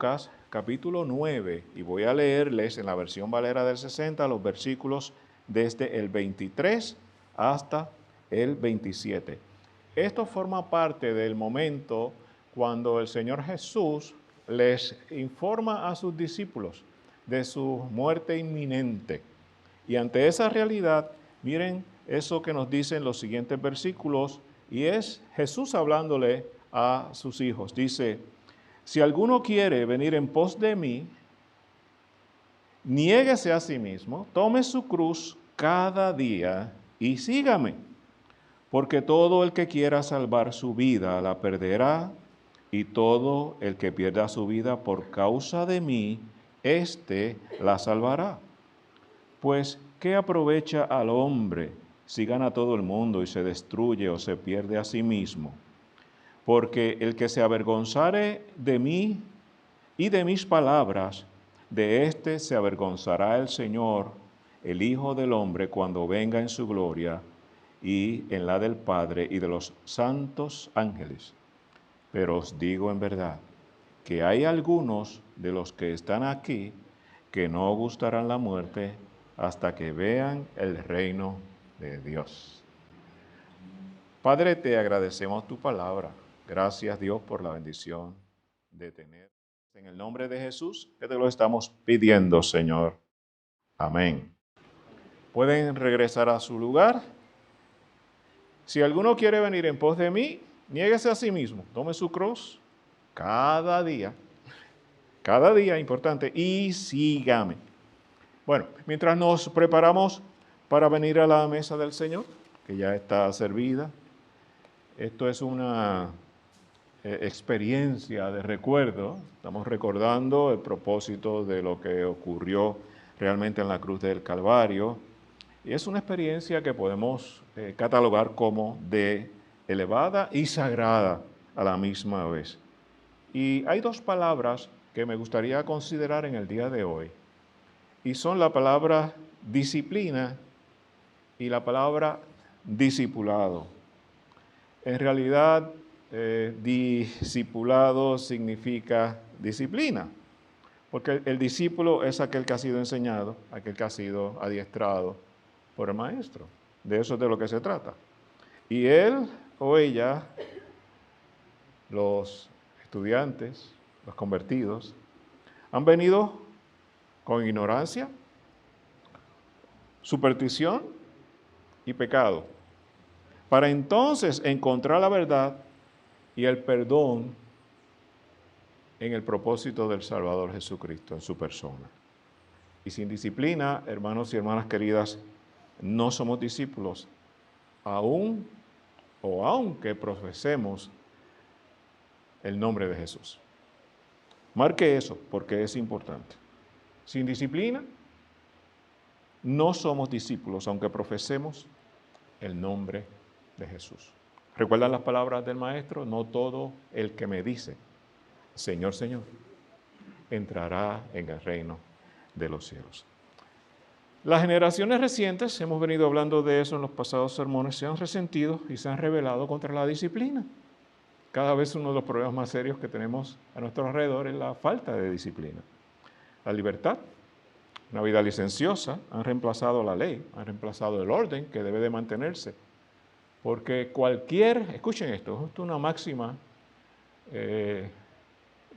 Lucas capítulo 9 y voy a leerles en la versión Valera del 60 los versículos desde el 23 hasta el 27. Esto forma parte del momento cuando el Señor Jesús les informa a sus discípulos de su muerte inminente. Y ante esa realidad, miren eso que nos dicen los siguientes versículos, y es Jesús hablándole a sus hijos. Dice: si alguno quiere venir en pos de mí, niéguese a sí mismo, tome su cruz cada día y sígame. Porque todo el que quiera salvar su vida la perderá, y todo el que pierda su vida por causa de mí, éste la salvará. Pues, ¿qué aprovecha al hombre si gana todo el mundo y se destruye o se pierde a sí mismo? Porque el que se avergonzare de mí y de mis palabras, de éste se avergonzará el Señor, el Hijo del Hombre, cuando venga en su gloria y en la del Padre y de los santos ángeles. Pero os digo en verdad que hay algunos de los que están aquí que no gustarán la muerte hasta que vean el reino de Dios. Padre, te agradecemos tu palabra. Gracias, Dios, por la bendición de tener. En el nombre de Jesús, que te lo estamos pidiendo, Señor. Amén. Pueden regresar a su lugar. Si alguno quiere venir en pos de mí, niéguese a sí mismo, tome su cruz cada día, importante, y sígame. Bueno, mientras nos preparamos para venir a la mesa del Señor, que ya está servida, esto es una experiencia de recuerdo. Estamos recordando el propósito de lo que ocurrió realmente en la cruz del Calvario. Y es una experiencia que podemos catalogar como de elevada y sagrada a la misma vez. Y hay dos palabras que me gustaría considerar en el día de hoy. Y son la palabra disciplina y la palabra discipulado. En realidad, discipulado significa disciplina, porque el discípulo es aquel que ha sido enseñado, aquel que ha sido adiestrado por el maestro. De eso es de lo que se trata. Y él o ella, los estudiantes, los convertidos, han venido con ignorancia, superstición y pecado, para entonces encontrar la verdad y el perdón en el propósito del Salvador Jesucristo, en su persona. Y sin disciplina, hermanos y hermanas queridas, no somos discípulos, aún o aunque profesemos el nombre de Jesús. Marque eso, porque es importante. Sin disciplina, no somos discípulos, aunque profesemos el nombre de Jesús. ¿Recuerdan las palabras del Maestro? No todo el que me dice, Señor, Señor, entrará en el reino de los cielos. Las generaciones recientes, hemos venido hablando de eso en los pasados sermones, se han resentido y se han rebelado contra la disciplina. Cada vez uno de los problemas más serios que tenemos a nuestro alrededor es la falta de disciplina. La libertad, una vida licenciosa, han reemplazado la ley, han reemplazado el orden que debe de mantenerse. Porque escuchen esto, es una máxima que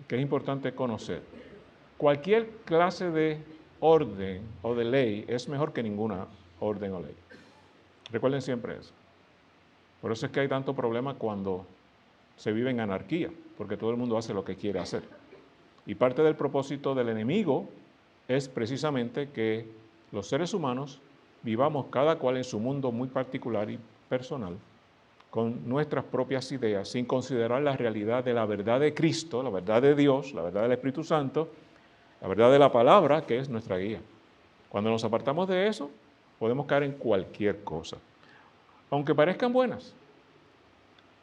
es importante conocer. Cualquier clase de orden o de ley es mejor que ninguna orden o ley. Recuerden siempre eso. Por eso es que hay tanto problema cuando se vive en anarquía, porque todo el mundo hace lo que quiere hacer. Y parte del propósito del enemigo es precisamente que los seres humanos vivamos cada cual en su mundo muy particular y personal, con nuestras propias ideas, sin considerar la realidad de la verdad de Cristo, la verdad de Dios, la verdad del Espíritu Santo, la verdad de la palabra, que es nuestra guía. Cuando nos apartamos de eso, podemos caer en cualquier cosa. Aunque parezcan buenas,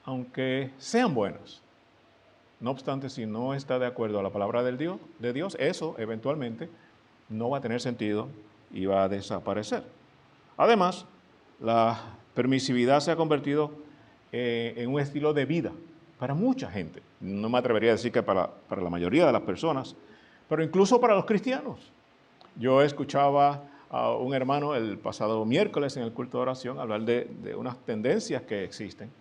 aunque sean buenas. No obstante, si no está de acuerdo a la palabra de Dios, eso eventualmente no va a tener sentido y va a desaparecer. Además, la permisividad se ha convertido en un estilo de vida para mucha gente. No me atrevería a decir que para la mayoría de las personas, pero incluso para los cristianos. Yo escuchaba a un hermano el pasado miércoles en el culto de oración hablar de unas tendencias que existen.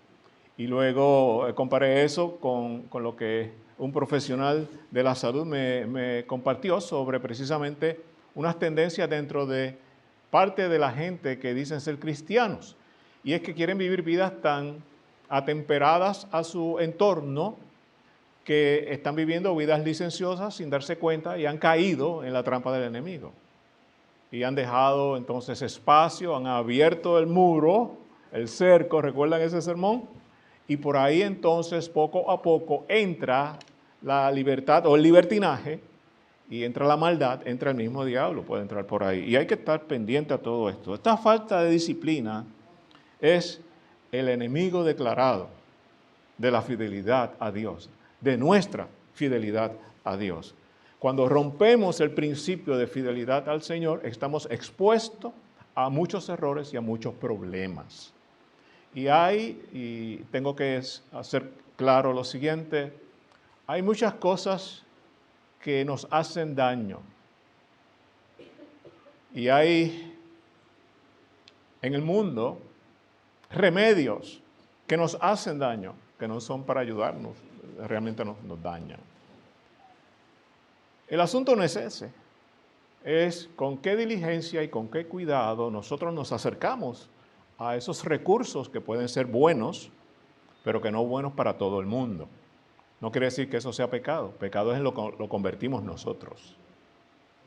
Y luego comparé eso con lo que un profesional de la salud me compartió sobre precisamente unas tendencias dentro de parte de la gente que dicen ser cristianos. Y es que quieren vivir vidas tan atemperadas a su entorno que están viviendo vidas licenciosas sin darse cuenta y han caído en la trampa del enemigo. Y han dejado entonces espacio, han abierto el muro, el cerco, ¿recuerdan ese sermón? Y por ahí entonces poco a poco entra la libertad o el libertinaje y entra la maldad, entra el mismo diablo, puede entrar por ahí. Y hay que estar pendiente a todo esto. Esta falta de disciplina es el enemigo declarado de la fidelidad a Dios, de nuestra fidelidad a Dios. Cuando rompemos el principio de fidelidad al Señor, estamos expuestos a muchos errores y a muchos problemas. Y tengo que hacer claro lo siguiente, hay muchas cosas que nos hacen daño. Y hay en el mundo remedios que nos hacen daño, que no son para ayudarnos, realmente nos dañan. El asunto no es ese, es con qué diligencia y con qué cuidado nosotros nos acercamos a esos recursos que pueden ser buenos, pero que no buenos para todo el mundo. No quiere decir que eso sea pecado, pecado es lo convertimos nosotros.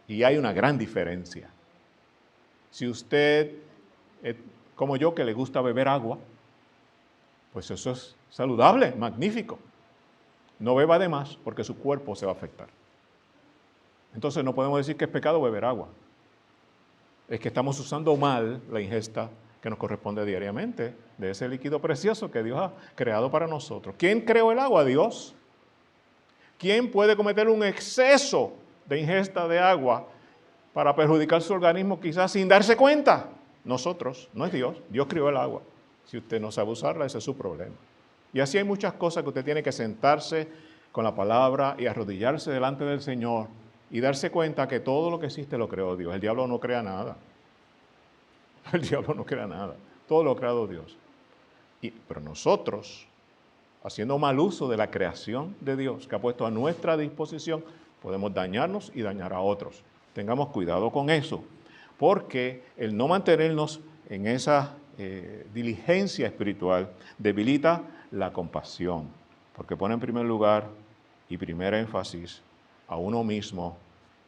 Y hay una gran diferencia. Si usted, como yo, que le gusta beber agua, pues eso es saludable, magnífico. No beba de más porque su cuerpo se va a afectar. Entonces no podemos decir que es pecado beber agua. Es que estamos usando mal la ingesta que nos corresponde diariamente de ese líquido precioso que Dios ha creado para nosotros. ¿Quién creó el agua? Dios. ¿Quién puede cometer un exceso de ingesta de agua para perjudicar su organismo quizás sin darse cuenta? Nosotros, no es Dios. Dios creó el agua. Si usted no sabe usarla, ese es su problema. Y así hay muchas cosas que usted tiene que sentarse con la palabra y arrodillarse delante del Señor y darse cuenta que todo lo que existe lo creó Dios. El diablo no crea nada. El diablo no crea nada. Todo lo ha creado Dios. Pero nosotros, haciendo mal uso de la creación de Dios que ha puesto a nuestra disposición, podemos dañarnos y dañar a otros. Tengamos cuidado con eso, porque el no mantenernos en esa diligencia espiritual debilita la compasión, porque pone en primer lugar y primer énfasis a uno mismo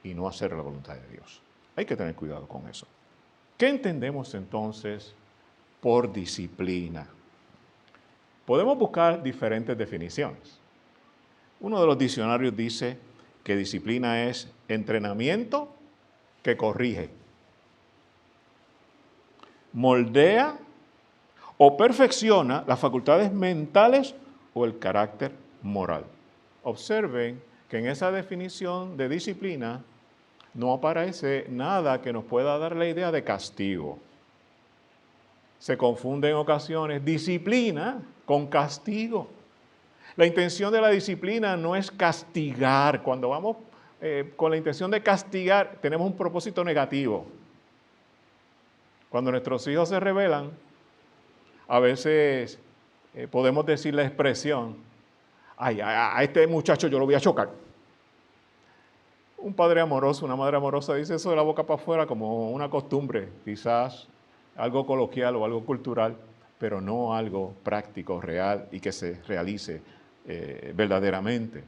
y no hacer la voluntad de Dios. Hay que tener cuidado con eso. ¿Qué entendemos entonces por disciplina? Podemos buscar diferentes definiciones. Uno de los diccionarios dice que disciplina es entrenamiento que corrige, moldea o perfecciona las facultades mentales o el carácter moral. Observen que en esa definición de disciplina no aparece nada que nos pueda dar la idea de castigo. Se confunde en ocasiones disciplina con castigo. La intención de la disciplina no es castigar. Cuando vamos con la intención de castigar, tenemos un propósito negativo. Cuando nuestros hijos se rebelan, a veces podemos decir la expresión, ay, a este muchacho yo lo voy a chocar. Un padre amoroso, una madre amorosa dice eso de la boca para afuera como una costumbre, quizás algo coloquial o algo cultural, pero no algo práctico, real y que se realice verdaderamente.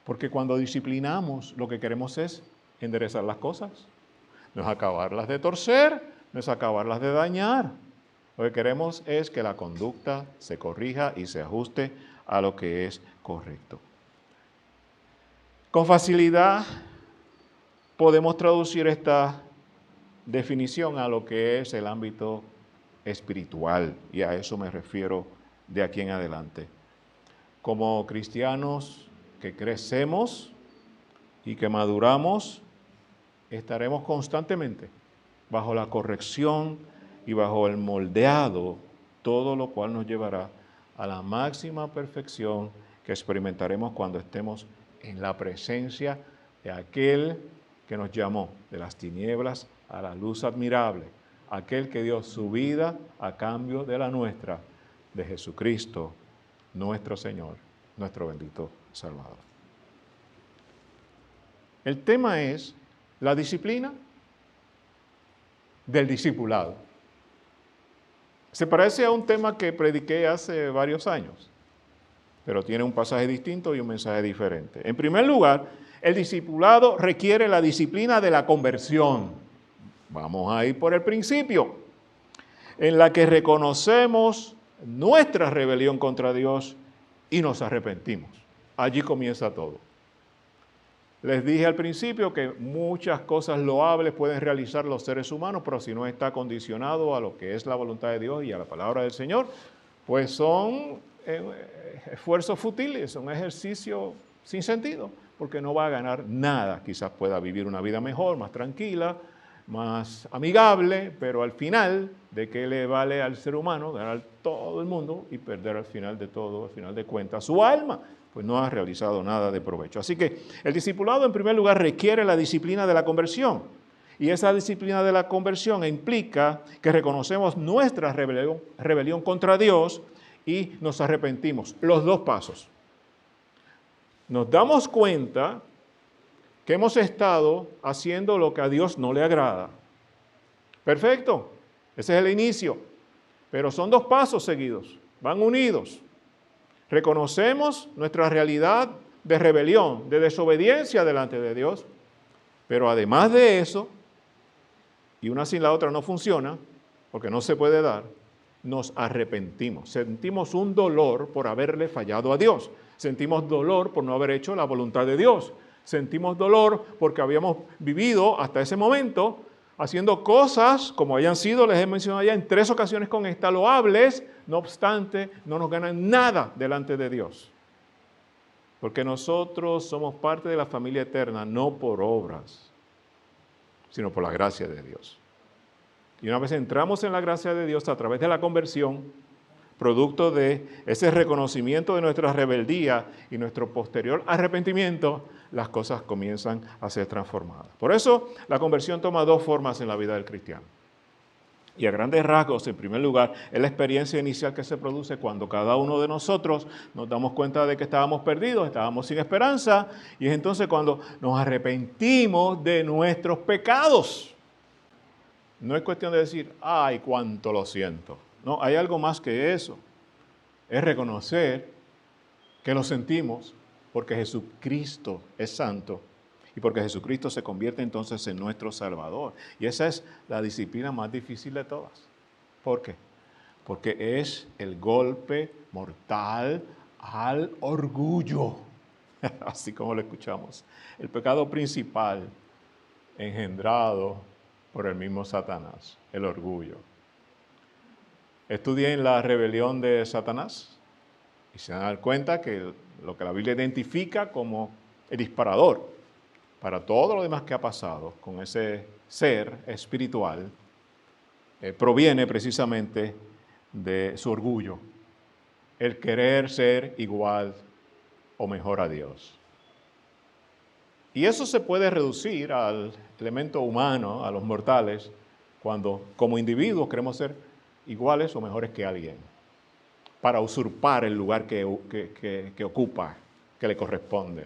Porque cuando disciplinamos, lo que queremos es enderezar las cosas, no es acabarlas de torcer, no es acabarlas de dañar. Lo que queremos es que la conducta se corrija y se ajuste a lo que es correcto. Con facilidad podemos traducir esta definición a lo que es el ámbito espiritual, y a eso me refiero de aquí en adelante. Como cristianos que crecemos y que maduramos, estaremos constantemente bajo la corrección y bajo el moldeado, todo lo cual nos llevará a la máxima perfección que experimentaremos cuando estemos en la presencia de aquel que nos llamó de las tinieblas a la luz admirable, aquel que dio su vida a cambio de la nuestra, de Jesucristo, nuestro Señor, nuestro bendito Salvador. El tema es la disciplina del discipulado. Se parece a un tema que prediqué hace varios años, pero tiene un pasaje distinto y un mensaje diferente. En primer lugar, el discipulado requiere la disciplina de la conversión. Vamos a ir por el principio, en la que reconocemos nuestra rebelión contra Dios y nos arrepentimos. Allí comienza todo. Les dije al principio que muchas cosas loables pueden realizar los seres humanos, pero si no está condicionado a lo que es la voluntad de Dios y a la palabra del Señor, pues son esfuerzos fútiles, son ejercicios sin sentido, porque no va a ganar nada. Quizás pueda vivir una vida mejor, más tranquila, más amigable, pero al final, ¿de qué le vale al ser humano ganar todo el mundo y perder al final de todo, al final de cuentas, su alma? Pues no ha realizado nada de provecho. Así que el discipulado, en primer lugar, requiere la disciplina de la conversión. Y esa disciplina de la conversión implica que reconocemos nuestra rebelión contra Dios y nos arrepentimos. Los dos pasos. Nos damos cuenta que hemos estado haciendo lo que a Dios no le agrada. Perfecto, ese es el inicio. Pero son dos pasos seguidos, van unidos. Reconocemos nuestra realidad de rebelión, de desobediencia delante de Dios, pero además de eso, y una sin la otra no funciona, porque no se puede dar, nos arrepentimos. Sentimos un dolor por haberle fallado a Dios. Sentimos dolor por no haber hecho la voluntad de Dios. Sentimos dolor porque habíamos vivido hasta ese momento haciendo cosas, como hayan sido, les he mencionado ya en 3 ocasiones con esta, loables, no obstante, no nos ganan nada delante de Dios. Porque nosotros somos parte de la familia eterna, no por obras, sino por la gracia de Dios. Y una vez entramos en la gracia de Dios a través de la conversión, producto de ese reconocimiento de nuestra rebeldía y nuestro posterior arrepentimiento, las cosas comienzan a ser transformadas. Por eso, la conversión toma 2 formas en la vida del cristiano. Y a grandes rasgos, en primer lugar, es la experiencia inicial que se produce cuando cada uno de nosotros nos damos cuenta de que estábamos perdidos, estábamos sin esperanza, y es entonces cuando nos arrepentimos de nuestros pecados. No es cuestión de decir, ay, cuánto lo siento. No, hay algo más que eso. Es reconocer que lo sentimos porque Jesucristo es santo y porque Jesucristo se convierte entonces en nuestro Salvador. Y esa es la disciplina más difícil de todas. ¿Por qué? Porque es el golpe mortal al orgullo. Así como lo escuchamos. El pecado principal engendrado por el mismo Satanás, el orgullo. Estudien la rebelión de Satanás y se dan cuenta que lo que la Biblia identifica como el disparador para todo lo demás que ha pasado con ese ser espiritual proviene precisamente de su orgullo, el querer ser igual o mejor a Dios. Y eso se puede reducir al elemento humano, a los mortales, cuando como individuos queremos ser iguales o mejores que alguien, para usurpar el lugar que ocupa, que le corresponde.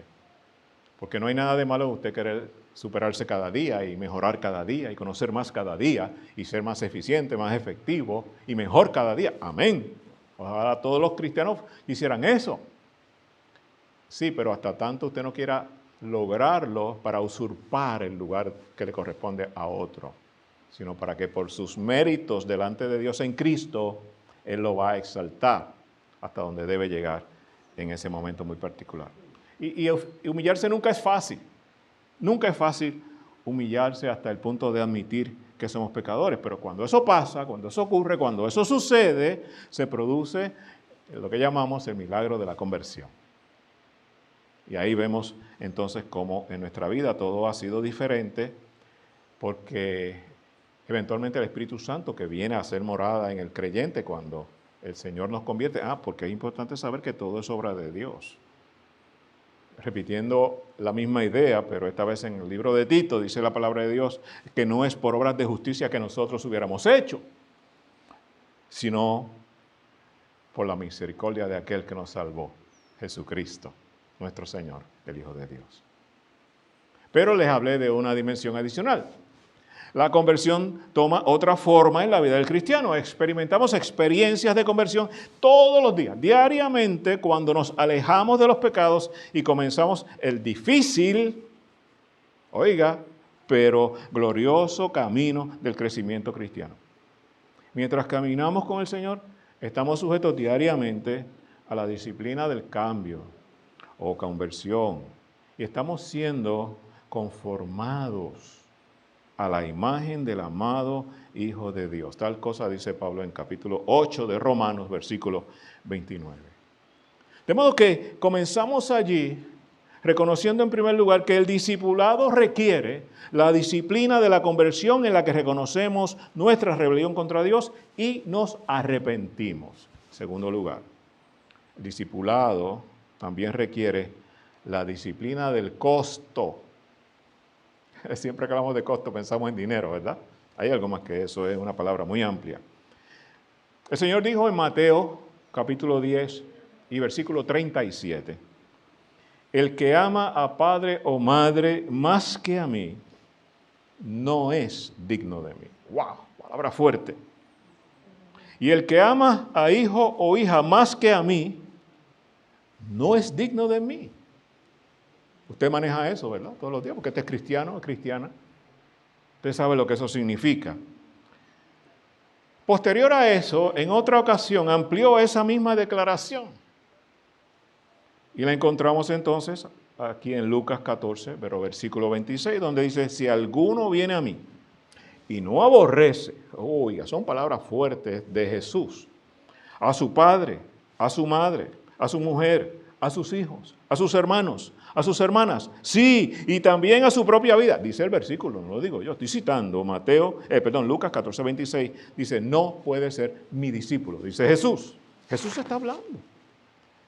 Porque no hay nada de malo en usted querer superarse cada día y mejorar cada día y conocer más cada día y ser más eficiente, más efectivo y mejor cada día. Amén. Ojalá todos los cristianos hicieran eso. Sí, pero hasta tanto usted no quiera lograrlo para usurpar el lugar que le corresponde a otro, sino para que por sus méritos delante de Dios en Cristo, Él lo va a exaltar hasta donde debe llegar en ese momento muy particular. Y humillarse nunca es fácil. Nunca es fácil humillarse hasta el punto de admitir que somos pecadores. Pero cuando eso pasa, cuando eso ocurre, cuando eso sucede, se produce lo que llamamos el milagro de la conversión. Y ahí vemos entonces cómo en nuestra vida todo ha sido diferente, porque eventualmente el Espíritu Santo que viene a hacer morada en el creyente cuando el Señor nos convierte. Porque es importante saber que todo es obra de Dios. Repitiendo la misma idea, pero esta vez en el libro de Tito, dice la palabra de Dios, que no es por obras de justicia que nosotros hubiéramos hecho, sino por la misericordia de aquel que nos salvó, Jesucristo, nuestro Señor, el Hijo de Dios. Pero les hablé de una dimensión adicional. La conversión toma otra forma en la vida del cristiano. Experimentamos experiencias de conversión todos los días, diariamente, cuando nos alejamos de los pecados y comenzamos el difícil, pero glorioso camino del crecimiento cristiano. Mientras caminamos con el Señor, estamos sujetos diariamente a la disciplina del cambio o conversión y estamos siendo conformados a la imagen del amado Hijo de Dios. Tal cosa dice Pablo en capítulo 8 de Romanos, versículo 29. De modo que comenzamos allí reconociendo en primer lugar que el discipulado requiere la disciplina de la conversión en la que reconocemos nuestra rebelión contra Dios y nos arrepentimos. En segundo lugar, el discipulado también requiere la disciplina del costo. Siempre que hablamos de costo pensamos en dinero, ¿verdad? Hay algo más que eso, es una palabra muy amplia. El Señor dijo en Mateo capítulo 10 y versículo 37, el que ama a padre o madre más que a mí, no es digno de mí. ¡Wow! Palabra fuerte. Y el que ama a hijo o hija más que a mí, no es digno de mí. Usted maneja eso, ¿verdad? Todos los días, porque usted es cristiano, es cristiana. Usted sabe lo que eso significa. Posterior a eso, en otra ocasión, amplió esa misma declaración. Y la encontramos entonces aquí en Lucas 14, pero versículo 26, donde dice, si alguno viene a mí y no aborrece, son palabras fuertes de Jesús, a su padre, a su madre, a su mujer, a sus hijos, a sus hermanos, a sus hermanas, sí, y también a su propia vida. Dice el versículo, no lo digo yo, estoy citando Lucas 14, 26, dice, no puede ser mi discípulo, dice Jesús. Jesús está hablando.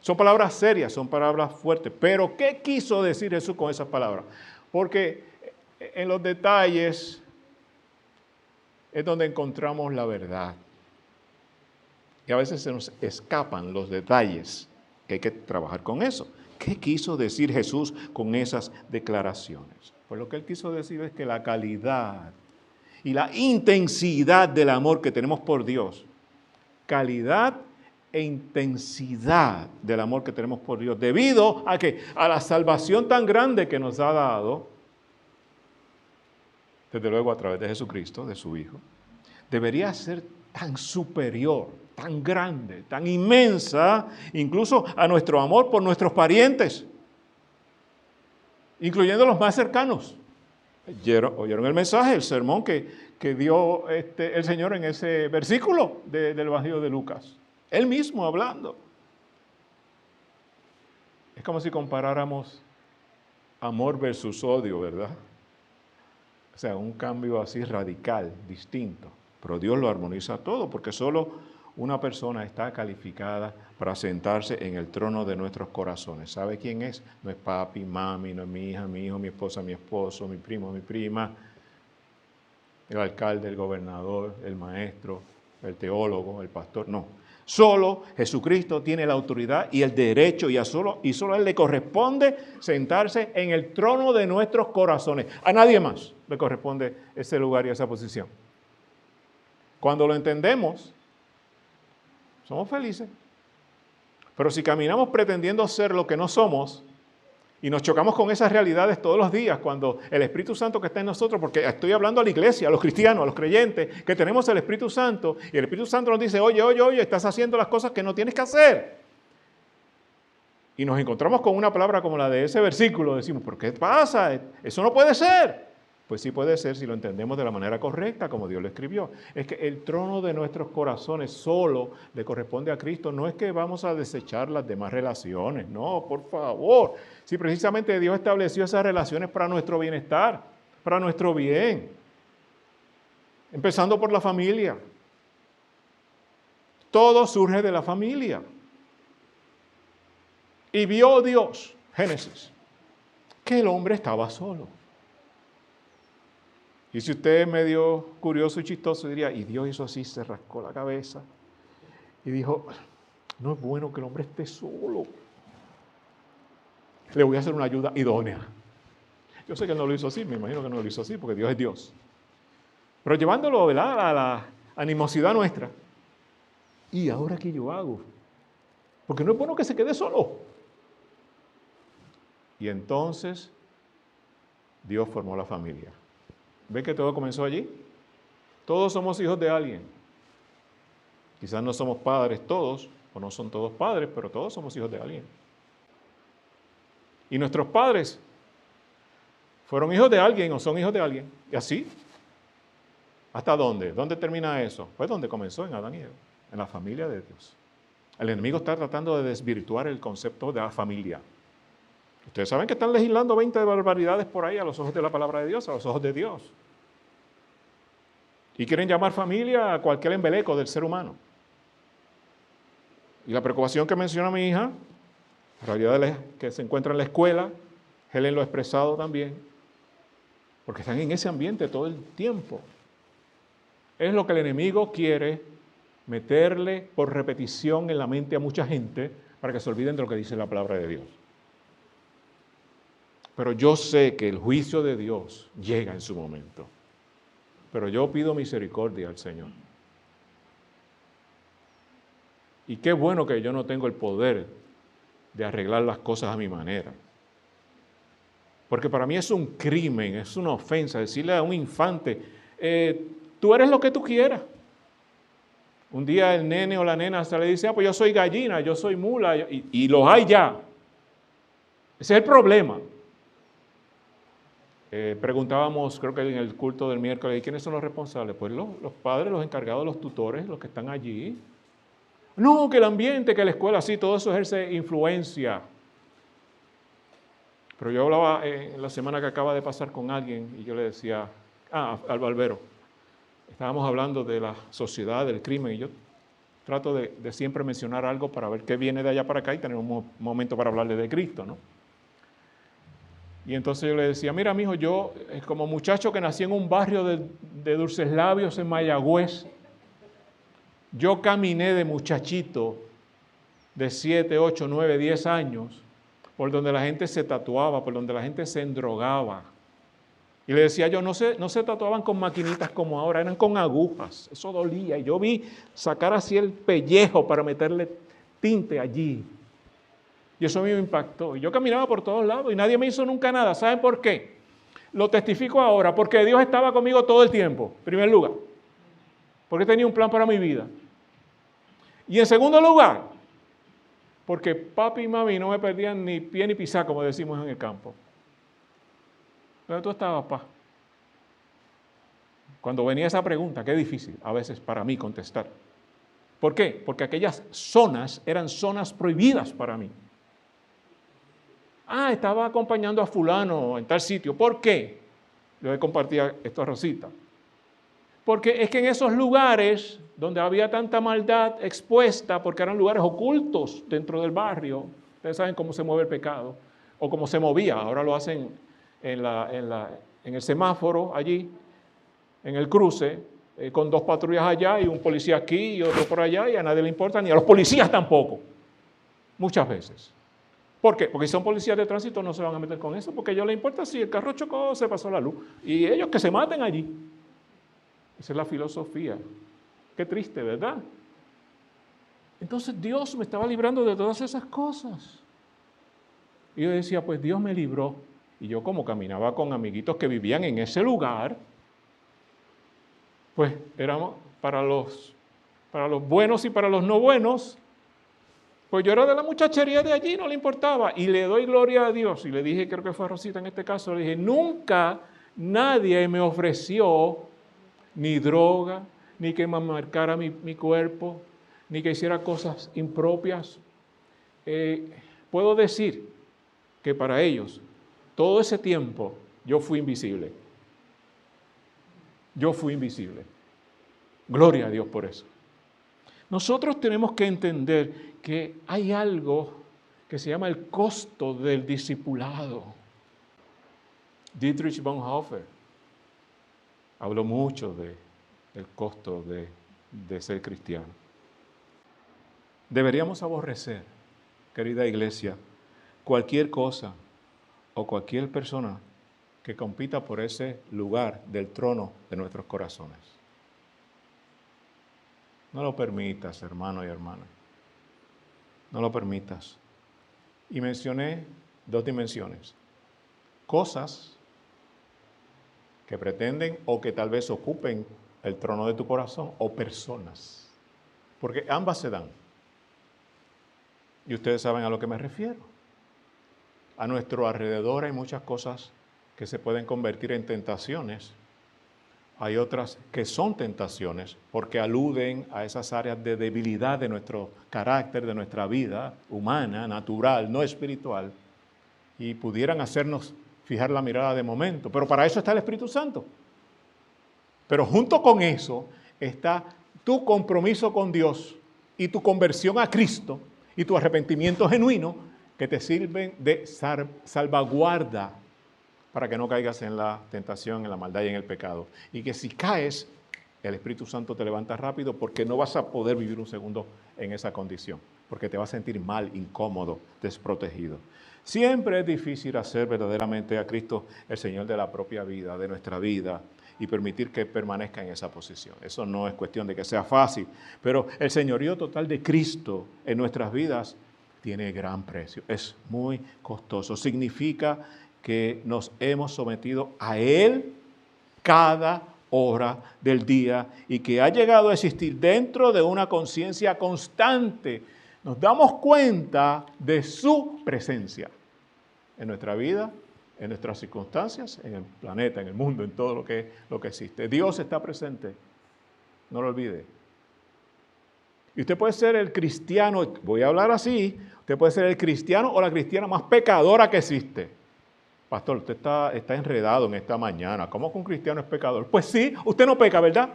Son palabras serias, son palabras fuertes. Pero, ¿qué quiso decir Jesús con esas palabras? Porque en los detalles es donde encontramos la verdad. Y a veces se nos escapan los detalles, que hay que trabajar con eso. ¿Qué quiso decir Jesús con esas declaraciones? Pues lo que él quiso decir es que la calidad y la intensidad del amor que tenemos por Dios, calidad e intensidad del amor que tenemos por Dios, debido a que a la salvación tan grande que nos ha dado, desde luego a través de Jesucristo, de su Hijo, debería ser tan superior, tan grande, tan inmensa, incluso a nuestro amor por nuestros parientes, incluyendo los más cercanos. ¿Oyeron el mensaje, el sermón que dio el Señor en ese versículo del Evangelio de Lucas? Él mismo hablando. Es como si comparáramos amor versus odio, ¿verdad? O sea, un cambio así radical, distinto. Pero Dios lo armoniza todo, porque solo una persona está calificada para sentarse en el trono de nuestros corazones. ¿Sabe quién es? No es papi, mami, no es mi hija, mi hijo, mi esposa, mi esposo, mi primo, mi prima, el alcalde, el gobernador, el maestro, el teólogo, el pastor. No. Solo Jesucristo tiene la autoridad y el derecho y solo a Él le corresponde sentarse en el trono de nuestros corazones. A nadie más le corresponde ese lugar y esa posición. Cuando lo entendemos, somos felices. Pero si caminamos pretendiendo ser lo que no somos y nos chocamos con esas realidades todos los días, cuando el Espíritu Santo que está en nosotros, porque estoy hablando a la iglesia, a los cristianos, a los creyentes, que tenemos el Espíritu Santo, y el Espíritu Santo nos dice, oye, estás haciendo las cosas que no tienes que hacer. Y nos encontramos con una palabra como la de ese versículo, decimos, ¿pero qué pasa? Eso no puede ser. Pues sí puede ser si lo entendemos de la manera correcta, como Dios lo escribió. Es que el trono de nuestros corazones solo le corresponde a Cristo. No es que vamos a desechar las demás relaciones, no, por favor. Si precisamente Dios estableció esas relaciones para nuestro bienestar, para nuestro bien. Empezando por la familia. Todo surge de la familia. Y vio Dios, Génesis, que el hombre estaba solo. Y si usted es medio curioso y chistoso, diría, y Dios hizo así, se rascó la cabeza y dijo, no es bueno que el hombre esté solo. Le voy a hacer una ayuda idónea. Yo sé que él no lo hizo así, me imagino que no lo hizo así, porque Dios es Dios. Pero llevándolo, ¿verdad?, a la animosidad nuestra. ¿Y ahora qué yo hago? Porque no es bueno que se quede solo. Y entonces Dios formó la familia. ¿Ven que todo comenzó allí? Todos somos hijos de alguien. Quizás no somos padres todos, o no son todos padres, pero todos somos hijos de alguien. Y nuestros padres fueron hijos de alguien o son hijos de alguien. Y así. ¿Hasta dónde? ¿Dónde termina eso? Pues donde comenzó, en Adán y Eva, en la familia de Dios. El enemigo está tratando de desvirtuar el concepto de la familia. Ustedes saben que están legislando 20 barbaridades por ahí a los ojos de la palabra de Dios, a los ojos de Dios. Y quieren llamar familia a cualquier embeleco del ser humano. Y la preocupación que menciona mi hija, en realidad que se encuentra en la escuela, Helen lo ha expresado también, porque están en ese ambiente todo el tiempo. Es lo que el enemigo quiere meterle por repetición en la mente a mucha gente para que se olviden de lo que dice la palabra de Dios. Pero yo sé que el juicio de Dios llega en su momento. Pero yo pido misericordia al Señor. Y qué bueno que yo no tengo el poder de arreglar las cosas a mi manera. Porque para mí es un crimen, es una ofensa decirle a un infante, tú eres lo que tú quieras. Un día el nene o la nena hasta le dice, pues yo soy gallina, yo soy mula, y los hay ya. Ese es el problema. Preguntábamos, creo que en el culto del miércoles, ¿quiénes son los responsables? Pues los padres, los encargados, los tutores, los que están allí. No, que el ambiente, que la escuela, sí, todo eso ejerce influencia. Pero yo hablaba en la semana que acaba de pasar con alguien y yo le decía, al barbero, estábamos hablando de la sociedad, del crimen, y yo trato de siempre mencionar algo para ver qué viene de allá para acá y tener un momento para hablarle de Cristo, ¿no? Y entonces yo le decía, mira, mijo, yo como muchacho que nací en un barrio de Dulces Labios en Mayagüez, yo caminé de muchachito de 7, 8, 9, 10 años por donde la gente se tatuaba, por donde la gente se endrogaba. Y le decía yo, no se tatuaban con maquinitas como ahora, eran con agujas, eso dolía. Y yo vi sacar así el pellejo para meterle tinte allí. Y eso a mí me impactó. Y yo caminaba por todos lados y nadie me hizo nunca nada. ¿Saben por qué? Lo testifico ahora, porque Dios estaba conmigo todo el tiempo, en primer lugar. Porque tenía un plan para mi vida. Y en segundo lugar, porque papi y mami no me perdían ni pie ni pisar, como decimos en el campo. ¿Dónde tú estabas, papá? Cuando venía esa pregunta, qué difícil a veces para mí contestar. ¿Por qué? Porque aquellas zonas eran zonas prohibidas para mí. Estaba acompañando a fulano en tal sitio. ¿Por qué? Yo le compartía esto a Rosita. Porque es que en esos lugares donde había tanta maldad expuesta, porque eran lugares ocultos dentro del barrio, ustedes saben cómo se mueve el pecado, o cómo se movía, ahora lo hacen en el semáforo allí, en el cruce, con 2 patrullas allá y un policía aquí y otro por allá, y a nadie le importa, ni a los policías tampoco, muchas veces. ¿Por qué? Porque si son policías de tránsito no se van a meter con eso, porque a ellos les importa si el carro chocó o se pasó la luz, y ellos que se maten allí. Esa es la filosofía. Qué triste, ¿verdad? Entonces Dios me estaba librando de todas esas cosas. Y yo decía, pues Dios me libró. Y yo como caminaba con amiguitos que vivían en ese lugar, pues éramos para los buenos y para los no buenos, pues yo era de la muchachería de allí, no le importaba. Y le doy gloria a Dios. Y le dije, creo que fue a Rosita en este caso, le dije, nunca nadie me ofreció ni droga, ni que me marcara mi cuerpo, ni que hiciera cosas impropias. Puedo decir que para ellos, todo ese tiempo, yo fui invisible. Yo fui invisible. Gloria a Dios por eso. Nosotros tenemos que entender que hay algo que se llama el costo del discipulado. Dietrich Bonhoeffer habló mucho del costo de ser cristiano. Deberíamos aborrecer, querida iglesia, cualquier cosa o cualquier persona que compita por ese lugar del trono de nuestros corazones. No lo permitas, hermano y hermana. No lo permitas. Y mencioné 2 dimensiones. Cosas que pretenden o que tal vez ocupen el trono de tu corazón, o personas. Porque ambas se dan. Y ustedes saben a lo que me refiero. A nuestro alrededor hay muchas cosas que se pueden convertir en tentaciones. Hay otras que son tentaciones porque aluden a esas áreas de debilidad de nuestro carácter, de nuestra vida humana, natural, no espiritual, y pudieran hacernos fijar la mirada de momento. Pero para eso está el Espíritu Santo. Pero junto con eso está tu compromiso con Dios y tu conversión a Cristo y tu arrepentimiento genuino que te sirven de salvaguarda para que no caigas en la tentación, en la maldad y en el pecado. Y que si caes, el Espíritu Santo te levanta rápido porque no vas a poder vivir un segundo en esa condición, porque te vas a sentir mal, incómodo, desprotegido. Siempre es difícil hacer verdaderamente a Cristo el Señor de la propia vida, de nuestra vida, y permitir que permanezca en esa posición. Eso no es cuestión de que sea fácil, pero el señorío total de Cristo en nuestras vidas tiene gran precio, es muy costoso. Significa que nos hemos sometido a Él cada hora del día y que ha llegado a existir dentro de una conciencia constante. Nos damos cuenta de su presencia en nuestra vida, en nuestras circunstancias, en el planeta, en el mundo, en todo lo que existe. Dios está presente, no lo olvide. Y usted puede ser el cristiano, voy a hablar así, usted puede ser el cristiano o la cristiana más pecadora que existe. Pastor, usted está enredado en esta mañana. ¿Cómo que un cristiano es pecador? Pues sí, usted no peca, ¿verdad?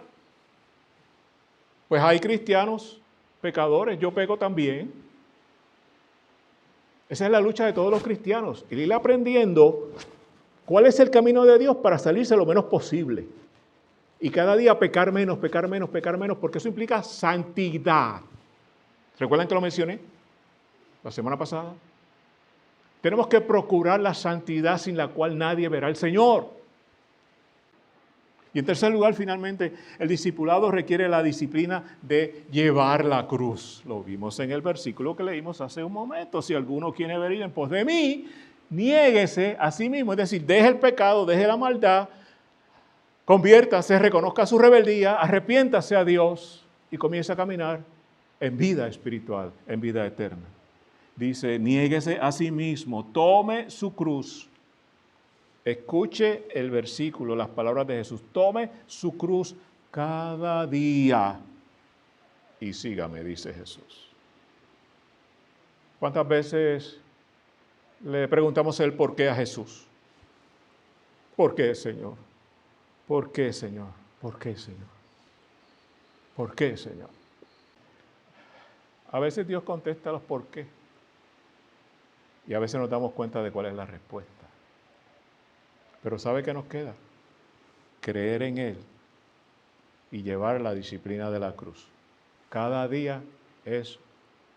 Pues hay cristianos pecadores, yo peco también. Esa es la lucha de todos los cristianos, el ir aprendiendo cuál es el camino de Dios para salirse lo menos posible. Y cada día pecar menos, porque eso implica santidad. ¿Recuerdan que lo mencioné la semana pasada? Tenemos que procurar la santidad sin la cual nadie verá al Señor. Y en tercer lugar, finalmente, el discipulado requiere la disciplina de llevar la cruz. Lo vimos en el versículo que leímos hace un momento. Si alguno quiere venir en pos de mí, niéguese a sí mismo. Es decir, deje el pecado, deje la maldad, conviértase, reconozca su rebeldía, arrepiéntase a Dios y comience a caminar en vida espiritual, en vida eterna. Dice, niéguese a sí mismo, tome su cruz. Escuche el versículo, las palabras de Jesús. Tome su cruz cada día y sígame, dice Jesús. ¿Cuántas veces le preguntamos el por qué a Jesús? ¿Por qué, Señor? ¿Por qué, Señor? ¿Por qué, Señor? ¿Por qué, Señor? A veces Dios contesta los por qué. Y a veces nos damos cuenta de cuál es la respuesta. Pero ¿sabe qué nos queda? Creer en Él y llevar la disciplina de la cruz. Cada día es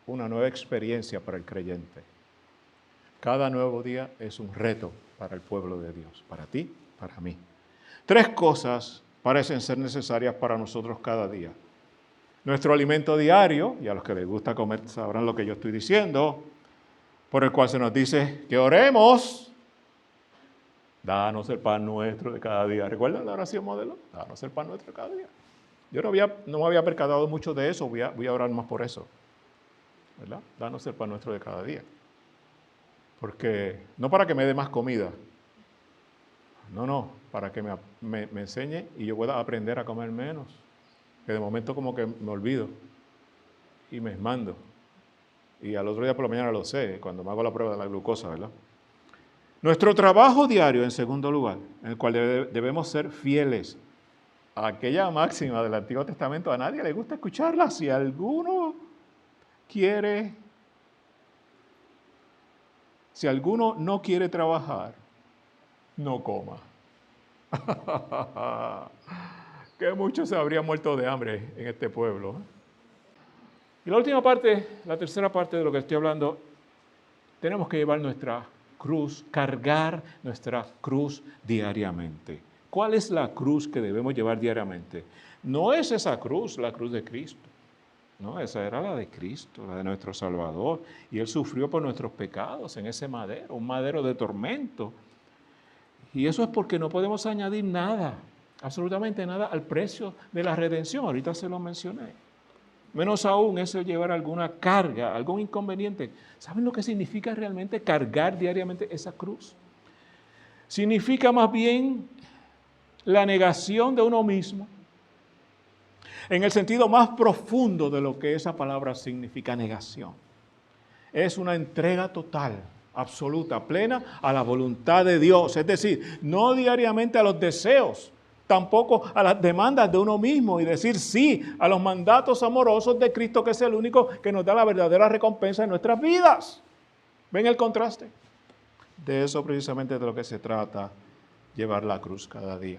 una nueva experiencia para el creyente. Cada nuevo día es un reto para el pueblo de Dios, para ti, para mí. 3 cosas parecen ser necesarias para nosotros cada día. Nuestro alimento diario, y a los que les gusta comer sabrán lo que yo estoy diciendo, por el cual se nos dice que oremos. Danos el pan nuestro de cada día. ¿Recuerdan la oración modelo? Danos el pan nuestro de cada día. Yo no me había percatado mucho de eso, voy a orar más por eso. ¿Verdad? Danos el pan nuestro de cada día. Porque, no para que me dé más comida. No, para que me enseñe y yo pueda aprender a comer menos. Que de momento como que me olvido y me esmando. Y al otro día por la mañana lo sé, cuando me hago la prueba de la glucosa, ¿verdad? Nuestro trabajo diario, en segundo lugar, en el cual debemos ser fieles. aquella máxima del Antiguo Testamento a nadie le gusta escucharla. Si alguno no quiere trabajar, no coma. Que muchos se habrían muerto de hambre en este pueblo. Y la última parte, la tercera parte de lo que estoy hablando, tenemos que llevar nuestra cruz, cargar nuestra cruz diariamente. ¿Cuál es la cruz que debemos llevar diariamente? No es esa cruz, la cruz de Cristo. No, esa era la de Cristo, la de nuestro Salvador. Y Él sufrió por nuestros pecados en ese madero, un madero de tormento. Y eso es porque no podemos añadir nada, absolutamente nada al precio de la redención. Ahorita se lo mencioné. Menos aún eso llevar alguna carga, algún inconveniente. ¿Saben lo que significa realmente cargar diariamente esa cruz? Significa más bien la negación de uno mismo, en el sentido más profundo de lo que esa palabra significa, negación. Es una entrega total, absoluta, plena a la voluntad de Dios. Es decir, no diariamente a los deseos, tampoco a las demandas de uno mismo y decir sí a los mandatos amorosos de Cristo, que es el único que nos da la verdadera recompensa en nuestras vidas. ¿Ven el contraste? De eso precisamente de lo que se trata, llevar la cruz cada día.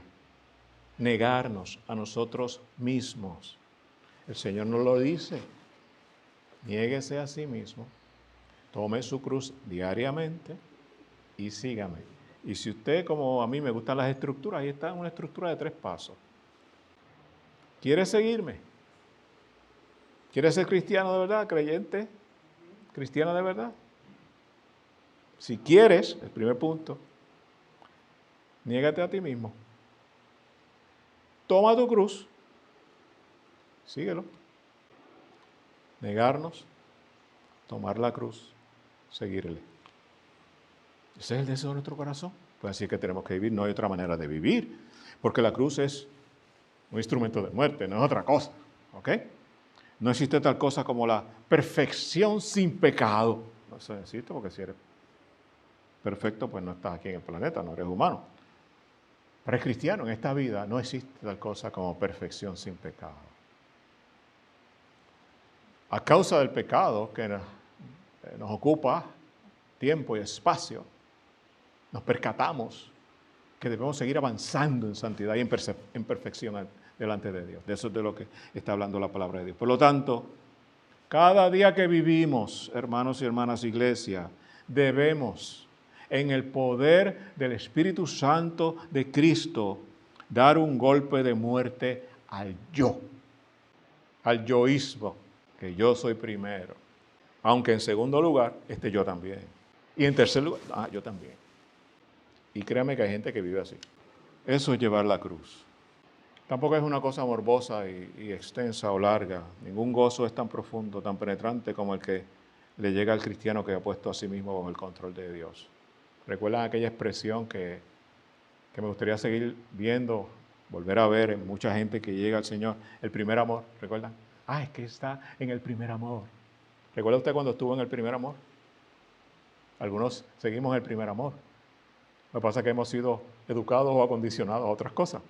Negarnos a nosotros mismos. El Señor nos lo dice. Niéguese a sí mismo, tome su cruz diariamente y sígame. Y si usted, como a mí me gustan las estructuras, ahí está una estructura de 3 pasos. ¿Quiere seguirme? ¿Quiere ser cristiano de verdad, creyente? ¿Cristiana de verdad? Si quieres, el primer punto, niégate a ti mismo. Toma tu cruz, síguelo. Negarnos, tomar la cruz, seguirle. Ese es el deseo de nuestro corazón. Pues así que tenemos que vivir, no hay otra manera de vivir, porque la cruz es un instrumento de muerte, no es otra cosa. ¿Ok? No existe tal cosa como la perfección sin pecado. No se existe porque si eres perfecto, pues no estás aquí en el planeta, no eres humano. Para el cristiano en esta vida no existe tal cosa como perfección sin pecado. A causa del pecado que nos ocupa tiempo y espacio, nos percatamos que debemos seguir avanzando en santidad y en perfección delante de Dios. De eso es de lo que está hablando la palabra de Dios. Por lo tanto, cada día que vivimos, hermanos y hermanas iglesia, debemos, en el poder del Espíritu Santo de Cristo, dar un golpe de muerte al yo, al yoísmo, que yo soy primero. Aunque en segundo lugar esté yo también. Y en tercer lugar, yo también. Y créame que hay gente que vive así. Eso es llevar la cruz. Tampoco es una cosa morbosa y extensa o larga. Ningún gozo es tan profundo, tan penetrante como el que le llega al cristiano que ha puesto a sí mismo bajo el control de Dios. ¿Recuerdan aquella expresión que me gustaría seguir viendo, volver a ver en mucha gente que llega al Señor? El primer amor, ¿recuerdan? Es que está en el primer amor. ¿Recuerda usted cuando estuvo en el primer amor? Algunos seguimos en el primer amor. Lo que pasa es que hemos sido educados o acondicionados a otras cosas.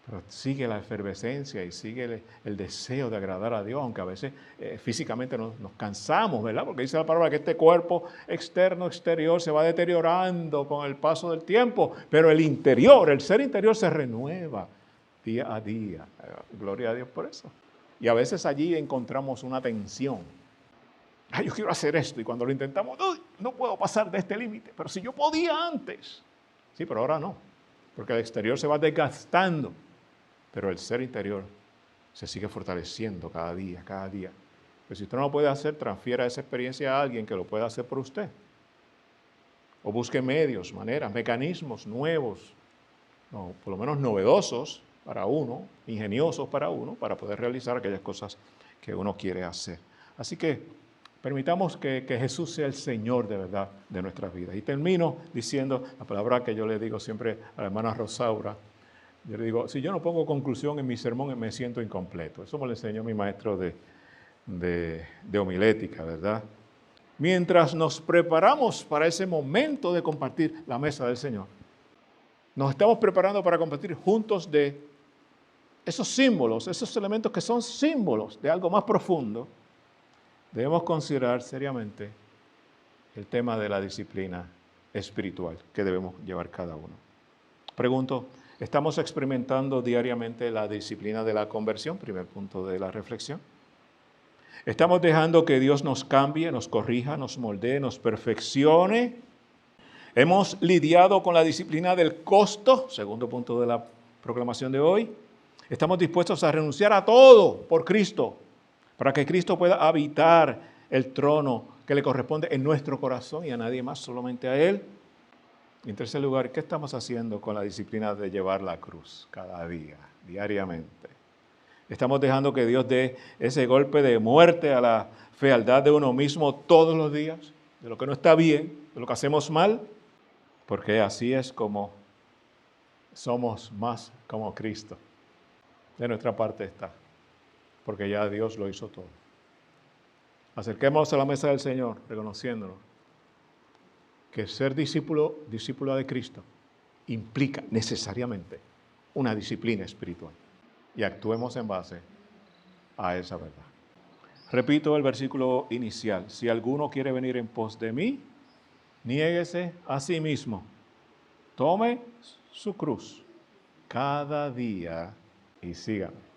Pero sigue la efervescencia y sigue el deseo de agradar a Dios, aunque a veces físicamente nos cansamos, ¿verdad? Porque dice la palabra que este cuerpo externo, exterior, se va deteriorando con el paso del tiempo, pero el interior, el ser interior se renueva día a día. Gloria a Dios por eso. Y a veces allí encontramos una tensión. Yo quiero hacer esto, y cuando lo intentamos, no puedo pasar de este límite, pero si yo podía antes. Sí, pero ahora no, porque el exterior se va desgastando, pero el ser interior se sigue fortaleciendo cada día, cada día. Pero si usted no lo puede hacer, transfiera esa experiencia a alguien que lo pueda hacer por usted. O busque medios, maneras, mecanismos nuevos, por lo menos novedosos para uno, ingeniosos para uno, para poder realizar aquellas cosas que uno quiere hacer. Así que permitamos que Jesús sea el Señor de verdad de nuestras vidas. Y termino diciendo la palabra que yo le digo siempre a la hermana Rosaura. Yo le digo, si yo no pongo conclusión en mi sermón, me siento incompleto. Eso me lo enseñó mi maestro de homilética, ¿verdad? Mientras nos preparamos para ese momento de compartir la mesa del Señor, nos estamos preparando para compartir juntos de esos símbolos, esos elementos que son símbolos de algo más profundo, debemos considerar seriamente el tema de la disciplina espiritual que debemos llevar cada uno. Pregunto, ¿estamos experimentando diariamente la disciplina de la conversión? Primer punto de la reflexión. ¿Estamos dejando que Dios nos cambie, nos corrija, nos moldee, nos perfeccione? ¿Hemos lidiado con la disciplina del costo? Segundo punto de la proclamación de hoy. ¿Estamos dispuestos a renunciar a todo por Cristo para que Cristo pueda habitar el trono que le corresponde en nuestro corazón y a nadie más, solamente a Él? Y en tercer lugar, ¿qué estamos haciendo con la disciplina de llevar la cruz cada día, diariamente? ¿Estamos dejando que Dios dé ese golpe de muerte a la fealdad de uno mismo todos los días, de lo que no está bien, de lo que hacemos mal? Porque así es como somos más como Cristo. De nuestra parte está, porque ya Dios lo hizo todo. Acerquémonos a la mesa del Señor, reconociéndonos que ser discípulo de Cristo, implica necesariamente una disciplina espiritual. Y actuemos en base a esa verdad. Repito el versículo inicial. Si alguno quiere venir en pos de mí, niéguese a sí mismo. Tome su cruz cada día y sígame.